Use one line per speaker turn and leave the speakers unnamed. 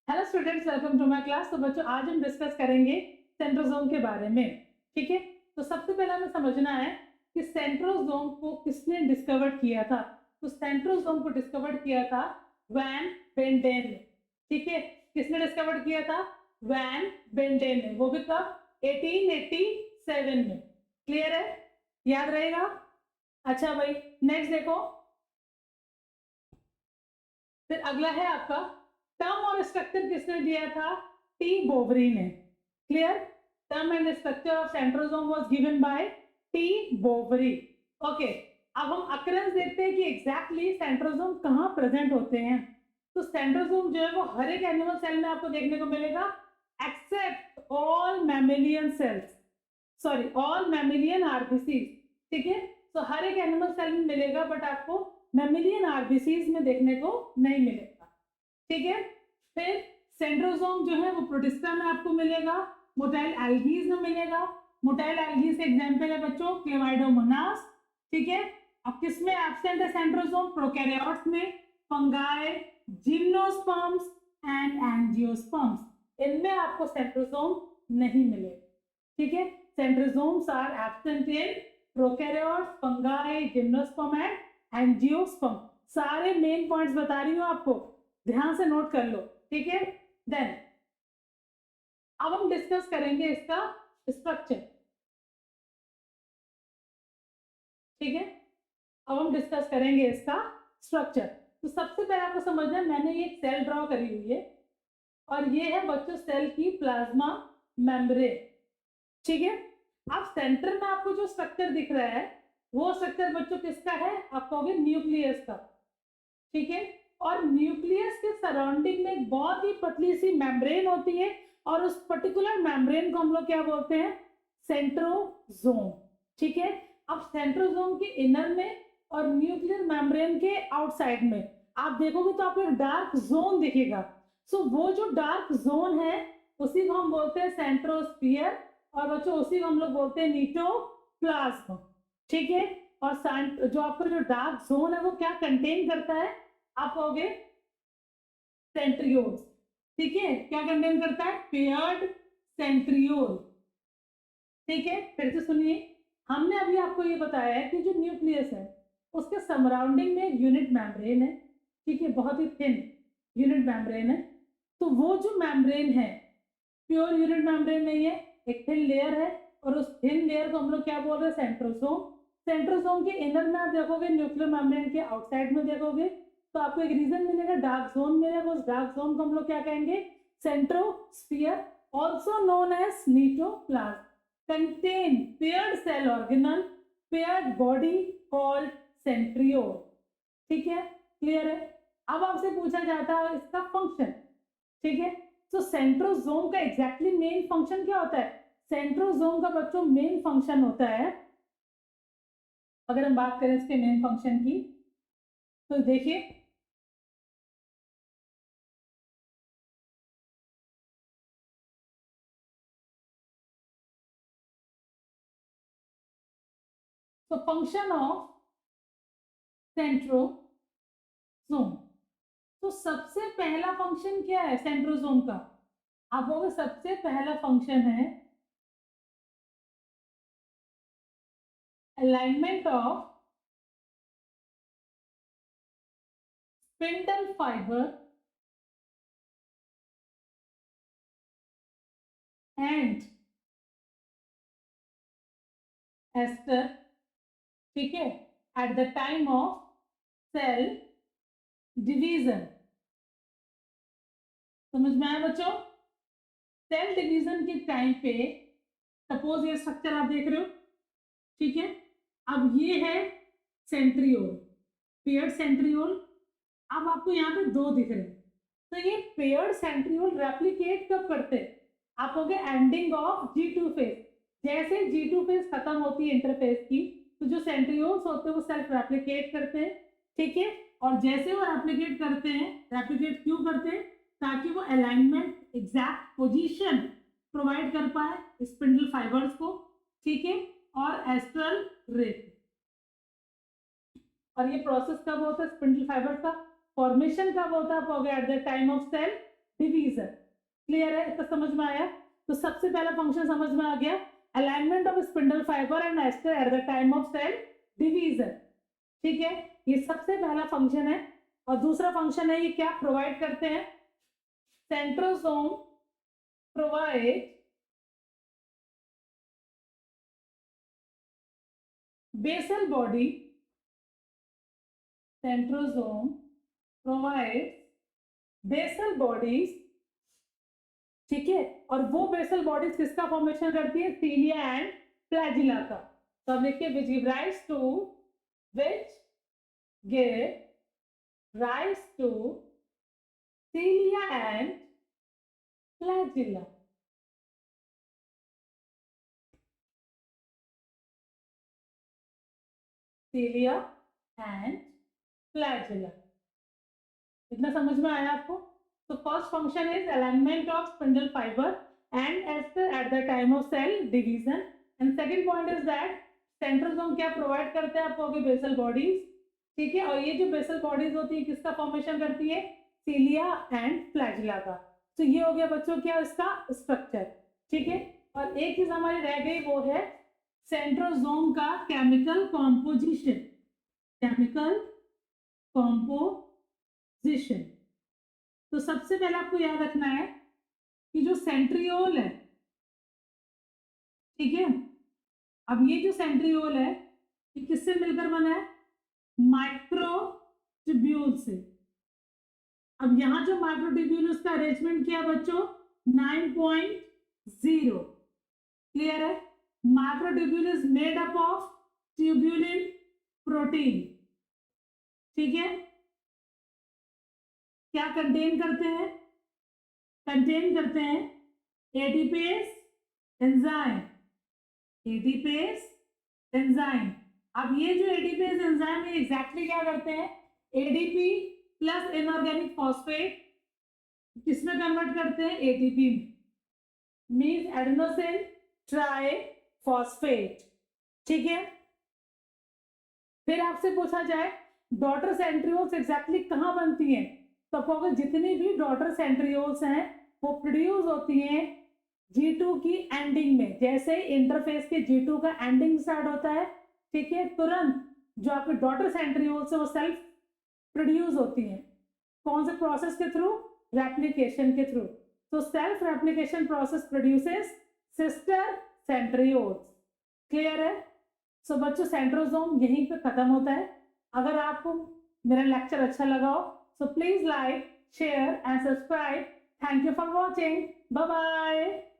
Hello students, welcome to my class. तो बच्चों, आज हम डिस्कस करेंगे सेंट्रोसोम के बारे में। ठीक है, तो सबसे पहले हमें समझना है कि सेंट्रोसोम को किसने डिस्कवर किया था। तो सेंट्रोसोम को डिस्कवर किया था वैन बेंडेन ने। ठीक है, किसने डिस्कवर किया था? वैन बेंडेन ने। वो भी कब? 1887 में। क्लियर है? याद रहेगा? अच्छा भाई, नेक्स्ट देखो। फिर अगला है आपका टर्म और स्ट्रक्चर किसने दिया था? टी बोवरी ने। Clear? Term and structure of centrosome was given by T Boveri. Okay, अब हम अकरेंस देखते हैं कि एग्जैक्टली सेंट्रोसोम कहाँ प्रेजेंट होते हैं। तो सेंट्रोसोम जो है वो हर एक एनिमल सेल में आपको देखने को मिलेगा, except all mammalian cells, sorry all mammalian RBC. ठीक है, तो हर एक एनिमल सेल में मिलेगा, बट आपको मैमेलियन आरबीसीज में देखने को नहीं मिलेगा। ठीक है, फिर सेंट्रोसोम जो है वो प्रोटिस्टा में आपको मिलेगा, मोटाइल एल्गीज में मिलेगा। मोटाइल एल्गीज के एग्जांपल है बच्चों क्लेमाइडोमोनास। ठीक है, अब किस में एब्सेंट है सेंट्रोसोम? प्रोकैरियोट्स में, फंगाई, जिम्नोस्पर्म्स एंड एंजियोस्पर्म्स। इनमें आपको सेंट्रोसोम नहीं मिलेगा। ठीक है, centrosomes are absent in prokaryotes, fungi, gymnosperm and angiosperm. सारे मेन पॉइंट्स बता रही हूँ आपको, ध्यान से नोट कर लो। ठीक है, देन अब हम डिस्कस करेंगे इसका स्ट्रक्चर। ठीक है, अब हम डिस्कस करेंगे इसका स्ट्रक्चर। तो सबसे पहले आपको समझना है, मैंने ये एक सेल ड्रॉ करी हुई है और ये है बच्चों सेल की प्लाज्मा मेम्ब्रेन। ठीक है, अब सेंटर में आपको जो स्ट्रक्चर दिख रहा है वो स्ट्रक्चर बच्चों किसका है? आप कहोगे न्यूक्लियस का। ठीक है, और न्यूक्लियस के सराउंडिंग में एक बहुत ही पतली सी मेम्ब्रेन होती है और उस पर्टिकुलर मेम्ब्रेन को हम लोग क्या बोलते हैं? सेंट्रोसोम। ठीक है, अब सेंट्रोसोम के इनर में और न्यूक्लियर मेम्ब्रेन के आउटसाइड में आप देखोगे तो आपको एक डार्क जोन दिखेगा। सो वो जो डार्क जोन है उसी को हम बोलते हैं सेंट्रोस्फियर, और बच्चों उसी को हम लोग बोलते हैं नीटोप्लाज्म। ठीक है, और जो आपका जो डार्क जोन है वो क्या कंटेन करता है? आप कहोगे सेंट्रियोल्स। ठीक है, क्या कंटेन करता है? Paired centriole. ठीक है, फिर से सुनिए, हमने अभी आपको ये बताया है कि जो न्यूक्लियस है उसके सराउंडिंग में एक यूनिट मेम्ब्रेन है। ठीक है, बहुत ही थिन यूनिट मेम्ब्रेन है। तो वो जो मेम्ब्रेन है प्योर यूनिट मेम्ब्रेन नहीं है, एक थिन लेयर है, और उस थिन लेयर को हम लोग क्या बोल रहे हैं? सेंट्रोसोम। सेंट्रोसोम के इनर में आप देखोगे, न्यूक्लियर मेम्ब्रेन के आउटसाइड में देखोगे तो आपको एक रीजन मिलेगा, डार्क जोन मिलेगा। उस डार्क जोन को हम लोग क्या कहेंगे? Centrosphere, also known as kinetoplasm, contain paired cell organelle, paired body called centriole। ठीक है, क्लियर है? अब आपसे पूछा जाता है इसका फंक्शन। ठीक है, तो सेंट्रोसोम का एग्जैक्टली मेन फंक्शन क्या होता है? सेंट्रोसोम का बच्चों मेन फंक्शन होता है, अगर हम बात करें इसके मेन फंक्शन की, तो देखिए तो फंक्शन ऑफ सेंट्रोसोम, तो सबसे पहला फंक्शन क्या है सेंट्रोसोम का? आप लोगों का सबसे पहला फंक्शन है alignment of spindle fibre and aster. ठीक है, at the time of cell division. समझ में आया बच्चों? सेल डिवीजन के टाइम पे सपोज ये स्ट्रक्चर आप देख रहे हो। ठीक है, अब ये है सेंट्रियोल, पेयर्ड सेंट्रियोल। अब आपको यहाँ पे दो दिख रहे हैं, तो ये पेयर्ड सेंट्रियोल रेप्लिकेट कब करते हैं? आप कहोगे एंडिंग ऑफ G2 फेज। जैसे G2 फेज खत्म होती है इंटरफेज की, तो जो सेंट्रियोल्स होते हैं वो सेल्फ रेप्लिकेट करते हैं। ठीक है, और जैसे वो रेप्लिकेट करते हैं, रेप्लिकेट क्यों करते हैं? ताकि वो अलाइनमेंट एग्जैक्ट पोजीशन प्रोवाइड कर पाए स्पिंडल फाइबर्स को। ठीक है, और एस्ट्रल रे। और ये प्रोसेस कब होता है स्पिंडल फाइबर का? फॉर्मेशन कब होता है? At the time of cell division. Clear है, इतना समझ में आया? तो सबसे पहला फंक्शन समझ में आ गया, alignment of spindle fibre and aster at the time of cell division. ठीक है, ये सबसे पहला फंक्शन है। और दूसरा फंक्शन है, ये क्या प्रोवाइड करते हैं? Centrosome provide basal body, centrosome provides basal bodies, ठीक है, और वो बेसल बॉडीज किसका फॉर्मेशन करती है? सीलिया एंड फ्लैजिला का। तो अब लिखिए which give rise to, which give rise to cilia and flagella. Cilia and flagella, इतना समझ में आया आपको? तो first function is alignment of spindle fibre and aster at the time of cell division. And second point is that centrosome क्या provide करते हैं आपको? Basal bodies. ठीक है, और ये जो बेसल बॉडीज होती है किसका फॉर्मेशन करती है? सीलिया एंड फ्लैजिला का। तो ये हो गया बच्चों क्या इसका स्ट्रक्चर। ठीक है, और एक चीज हमारी रह गई, वो है सेंट्रोसोम का केमिकल कॉम्पोजिशन। केमिकल कॉम्पोजिशन, तो सबसे पहले आपको याद रखना है कि जो सेंट्रियोल है, ठीक है, अब ये जो सेंट्रियोल है ये किससे मिलकर बना है? माइक्रोट्यूब्यूल से। अब यहां जो माइक्रोट्यूब्यूल उसका अरेंजमेंट किया बच्चों 9.0। क्लियर है? Microtubule is made up of tubulin protein. ठीक है, क्या कंटेन करते हैं? कंटेन करते हैं एटीपेस एंजाइम। एटीपेस एंजाइम, अब ये जो एटीपेस एंजाइम है एग्जैक्टली क्या करते हैं? एडीपी प्लस इनऑर्गेनिक फॉस्फेट किसमें कन्वर्ट करते हैं? एटीपी में, मींस एडेनोसिन ट्राइफॉस्फेट। ठीक है, फिर आपसे पूछा जाए डॉटर सेंट्रियोल्स एग्जैक्टली कहां बनती हैं, तो आपको जितनी भी डॉटर सेंट्रियोल्स हैं वो प्रोड्यूस होती हैं G2 की एंडिंग में। जैसे इंटरफेस के G2 का एंडिंग स्टार्ट होता है, ठीक है, तुरंत जो आपके डॉटर सेंट्रियोल्स है वो सेल्फ प्रोड्यूस होती हैं। कौन से प्रोसेस के थ्रू? रेप्लिकेशन के थ्रू। तो self replication process produces sister centrioles. Clear है? सो बच्चों सेंट्रोसोम यहीं पे खत्म होता है। अगर आपको मेरा लेक्चर अच्छा लगा हो so please like, share and subscribe. Thank you for watching. Bye bye.